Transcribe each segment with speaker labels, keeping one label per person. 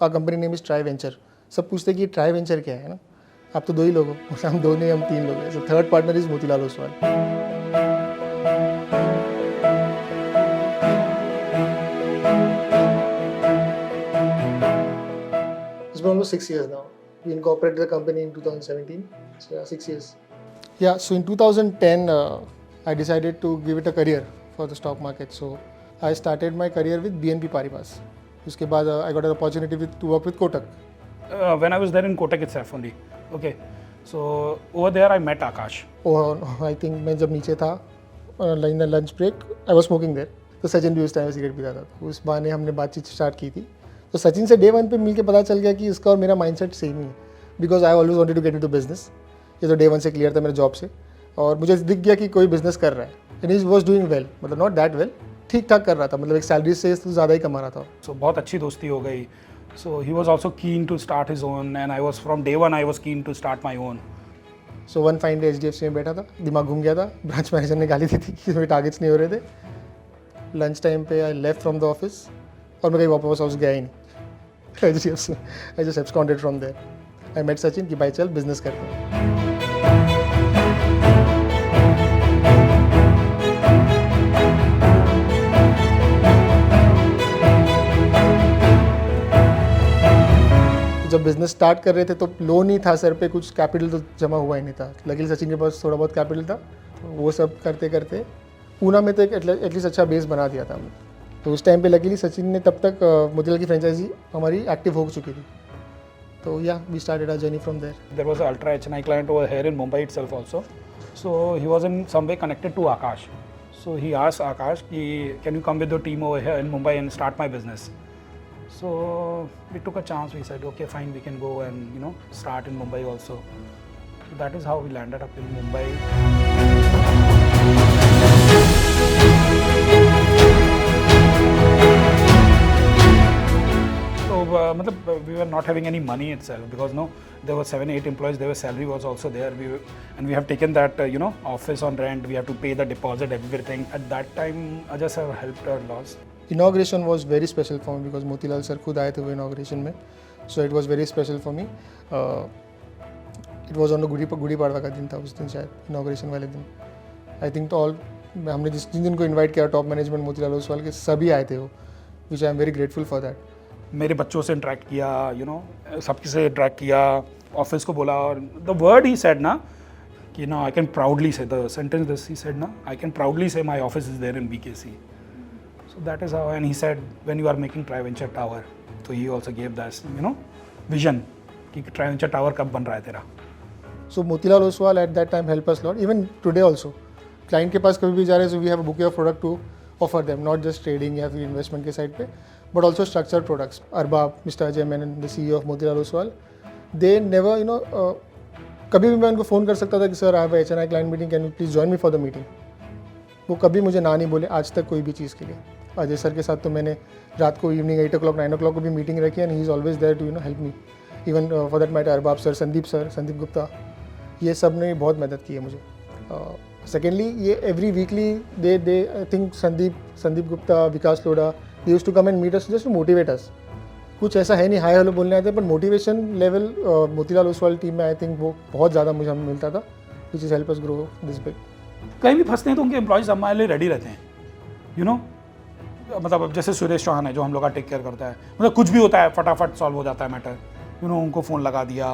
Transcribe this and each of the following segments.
Speaker 1: Our company name is tri venture. सब पूछते हैं कि ट्राई वेंचर क्या है ना, आप तो 2 ही लोग हो, हम 2 नहीं, हम 3 लोग हैं। So third partner is Motilal Oswal. It's been almost 6 years now. We incorporated the company in 2017, so yeah, 6 years. Yeah, so in 2010, I decided to give it a career for the stock market. So I started my career with BNP Paribas. उसके बाद I got an opportunity to work with Kotak.
Speaker 2: When I was there in Kotak itself only. Okay. So over there I met Akash.
Speaker 1: I think मैं जब नीचे था line lunch break, I was smoking there. तो सचिन भी उस time cigarette पीता था, तो उस बहाने हमने बातचीत स्टार्ट की थी। तो सचिन से डे 1 पे मिलके पता चल गया कि इसका और मेरा माइंडसेट सेम ही है, because I always wanted to get into business. ये तो डे 1 से क्लियर था मेरे जॉब से, और मुझे दिख गया कि कोई बिजनेस कर रहा है and he was doing well, मतलब नॉट दैट वेल, ठीक ठाक कर रहा था, मतलब एक सैलरी से तो ज़्यादा ही कमा रहा था।
Speaker 2: So बहुत अच्छी दोस्ती हो गई. So he was also keen to start his own, and I was from day one I was keen to start my own.
Speaker 1: So one fine day HDFC में बैठा था, दिमाग घूम गया था, ब्रांच मैनेजर ने गाली दी थी कि मेरे टारगेट्स नहीं हो रहे थे। लंच टाइम पे I left from the office और मैं कहीं वापस हाउस गया ही नहीं। HDFC I just absconded from there. I met Sachin कि भाई चल बिजनेस करते हैं। जब बिजनेस स्टार्ट कर रहे थे तो लोन ही था सर पे, कुछ कैपिटल तो जमा हुआ ही नहीं था। लकीली सचिन के पास थोड़ा बहुत कैपिटल था, तो वो सब करते करते पूना में तो एक एटलीस्ट अच्छा बेस बना दिया था हमने। तो उस टाइम पे लकीली सचिन ने तब तक मोतीलाल की फ्रेंचाइजी हमारी एक्टिव हो चुकी थी। तो yeah we started our journey from there.
Speaker 2: There was an ultra HNI client over here in Mumbai itself also. So he was in some way connected to Akash. So he asked Akash, ki, can you come with your team over here in Mumbai and start my business? So we took a chance. We said, okay, fine, we can go and start in Mumbai also. So that is how we landed up in Mumbai. So we were not having any money itself, because there were 7-8 employees. Their salary was also there. And we have taken that office on rent. We have to pay the deposit, everything. At that time, Ajay sir helped a lot.
Speaker 1: Inauguration was very special for me because Motilal sir खुद आए थे वो inauguration में। So it was very special for me. It was on Gudi Padwa का दिन था उस दिन, शायद इनाग्रेशन वाले दिन। आई थिंक तो ऑल हमने जिन दिन को इन्वाइट किया टॉप मैनेजमेंट मोतीलाल ओसवाल के सभी आए थे वो, which I am very grateful for that.
Speaker 2: मेरे बच्चों से इंटरेक्ट किया, सबके से इंटरेक्ट किया, ऑफिस को बोला, और द वर्ड ही सेड ना कि I can proudly say the sentence this he said ना, I can proudly say my office is there in BKC. So that is how, and he said, when you are making TriVenture Tower, so he also gave that, vision कि TriVenture Tower कब बन रहा है तेरा.
Speaker 1: So Motilal Oswal at that time helped us a lot. Even today also, client के पास कभी भी जा रहे हैं, so we have a bouquet of product to offer them, not just trading या फिर investment के side पे, but also structured products. Arbab, Mr. Ajay Menon, the CEO of Motilal Oswal, they never, कभी भी मैं उनको फ़ोन कर सकता था कि sir I have a HNI client meeting, can you please join me for the meeting? वो कभी मुझे ना नहीं बोले आज तक कोई भी चीज़ के लिए। अजय सर के साथ तो मैंने रात को इवनिंग 8 o'clock 9 o'clock को भी मीटिंग रखी and he is always there to help me. Even for that matter Arbab sir, Sandeep Gupta, ये सब ने बहुत मदद की है मुझे। सेकेंडली ये every weekly they I think Sandeep Gupta, Vikas Lodha, they used to come and meet us just to motivate us. कुछ ऐसा है नहीं हाई हेलो बोलने आते, but motivation level Motilal Oswal team में आई थिंक वो बहुत ज़्यादा मुझे मिलता था, which is help us grow this big.
Speaker 2: कहीं भी फंसते हैं तो उनके एम्प्लॉयज़ हमारे लिए रेडी रहते हैं, मतलब जैसे सुरेश चौहान है जो हम लोग का टेक केयर करता है, मतलब कुछ भी होता है फटाफट सॉल्व हो जाता है मैटर, उनको फ़ोन लगा दिया।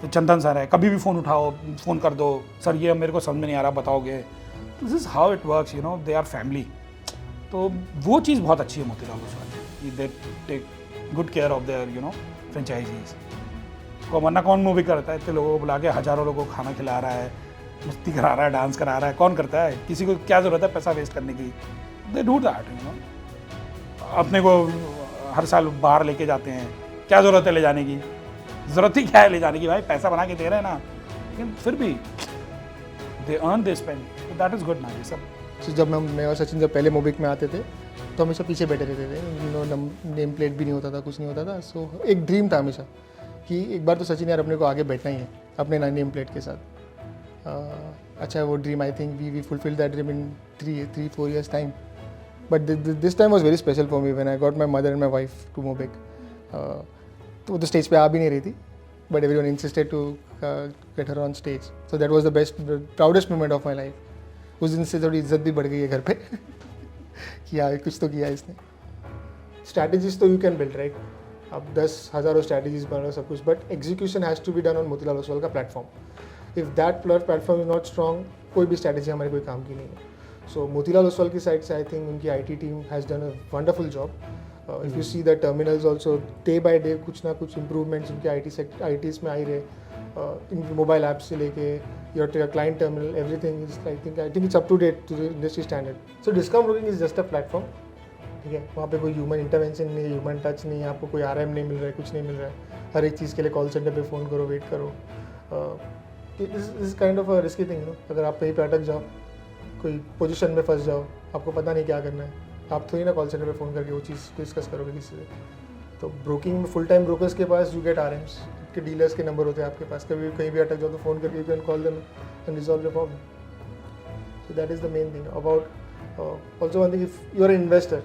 Speaker 2: तो चंदन सर है, कभी भी फ़ोन उठाओ, फ़ोन कर दो, सर ये मेरे को समझ में नहीं आ रहा, बताओगे। This is how it works, they are family. तो वो चीज़ बहुत अच्छी है Motilal Oswal, they take good care of their franchisees को। वरना कौन मूवी करता है, इतने लोगों को बुला के हज़ारों लोगों को खाना खिला रहा है, मस्ती करा रहा है, डांस करा रहा है, कौन करता है? किसी को क्या ज़रूरत है पैसा वेस्ट करने की? दे डू दैट, अपने को हर साल बाहर लेके जाते हैं, क्या ज़रूरत है ले जाने की? ज़रूरत ही क्या है ले जाने की? भाई पैसा बना के दे रहे हैं ना, लेकिन फिर भी दे अर्न दे स्पेंड, तो दैट इज़ गुड ना ये सब।
Speaker 1: तो जब मैं और सचिन जब पहले मोबिक में आते थे तो हमेशा पीछे बैठे रहते थे, नेम प्लेट भी नहीं होता था, कुछ नहीं होता था। सो एक ड्रीम था हमेशा कि एक बार तो सचिन यार अपने को आगे बैठना ही है अपने नेम प्लेट के साथ। अच्छा वो dream I think we fulfil that dream in 3-4 years time. But this time was very special for me when I got my mother and my wife to Mobek. तो वो तो स्टेज पे आ भी नहीं रही थी, but everyone insisted to get her on stage, so that was the best proudest moment of my life. उस दिन से थोड़ी इज्जत भी बढ़ गई है घर पे कि हाँ कुछ तो किया इसने। स्ट्रैटेजीज तो यू कैन बिल्ड राइट, आप 10 हज़ारों स्ट्रैटेजीज बना रहे सब कुछ, but execution has to be done on Motilal Oswal का platform. If that platform is not strong, कोई भी स्ट्रैटेजी हमारे कोई काम की नहीं है। सो मोतीलाल ओसवाल की साइड से आई थिंक उनकी IT team has done a wonderful job. If you see the terminals also day by day कुछ ना कुछ इम्प्रूवमेंट्स उनके ITs में आ ही रहे, इन मोबाइल ऐप से लेके your client terminal, everything is I think it's up to date to the industry standard. So discount broking is just a platform, ठीक है, वहाँ पे कोई ह्यूमन इंटरवेंशन नहीं है, ह्यूमन टच नहीं है, आपको कोई RM नहीं मिल रहा है, कुछ नहीं मिल रहा है, हर एक चीज़ के लिए कॉल सेंटर पे फ़ोन करो, वेट करो। इस kind of risky thing no, अगर आप कहीं पे अटक जाओ, कोई पोजीशन में फंस जाओ, आपको पता नहीं क्या करना है, आप थोड़ी ना कॉल सेंटर पे फ़ोन करके वो चीज़ डिस्कस करोगे किसी से। तो ब्रोकिंग में फुल टाइम ब्रोकर्स के पास यू गेट RMs के डीलर्स के नंबर होते हैं आपके पास, कभी कहीं भी अटक जाओ तो फ़ोन करके you can call them and resolve your problem. So that is the main thing about also one thing, if you are an investor,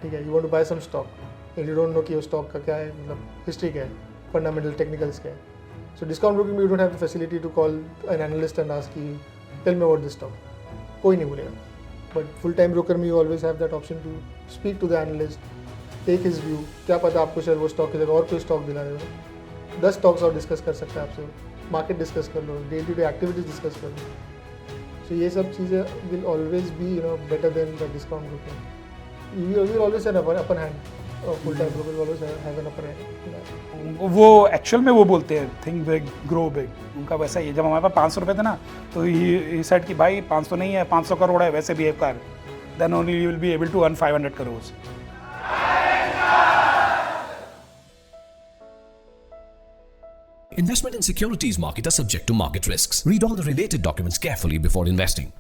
Speaker 1: ठीक है, you want to buy some stock and you don't know कि वो stock का क्या है, मतलब history क्या है, फंडामेंटल टेक्निकल्स क्या है। सो डिस्काउंट ब्रोकिंग में you don't have the facility to call an analyst and ask की tell me about this stock, कोई नहीं बोलेगा। बट फुल टाइम ब्रोकर में you always have that option to speak to the analyst, take his view, क्या पता आपको शायद वो स्टॉक की जगह और कोई स्टॉक दिला रहे हो। 10 स्टॉक्स और डिस्कस कर सकते हैं आपसे, मार्केट डिस्कस कर लो, day to day activities discuss कर लो। सो ये सब चीज़ें will always be better than the discount broking. You will always have an upper hand. Full time brokers always have an upper hand.
Speaker 2: वो actual में वो बोलते हैं थिंक बिग ग्रो बिग, उनका वैसा ही है। जब हमारे पास 500 रुपये थे ना, तो ही सेड कि भाई 500 नहीं है, 500 करोड़ है, वैसे बिहेव कर, then only you will be able to earn 500 crore.
Speaker 3: Investment in securities market are subject to market risks. Read all the related documents carefully before investing.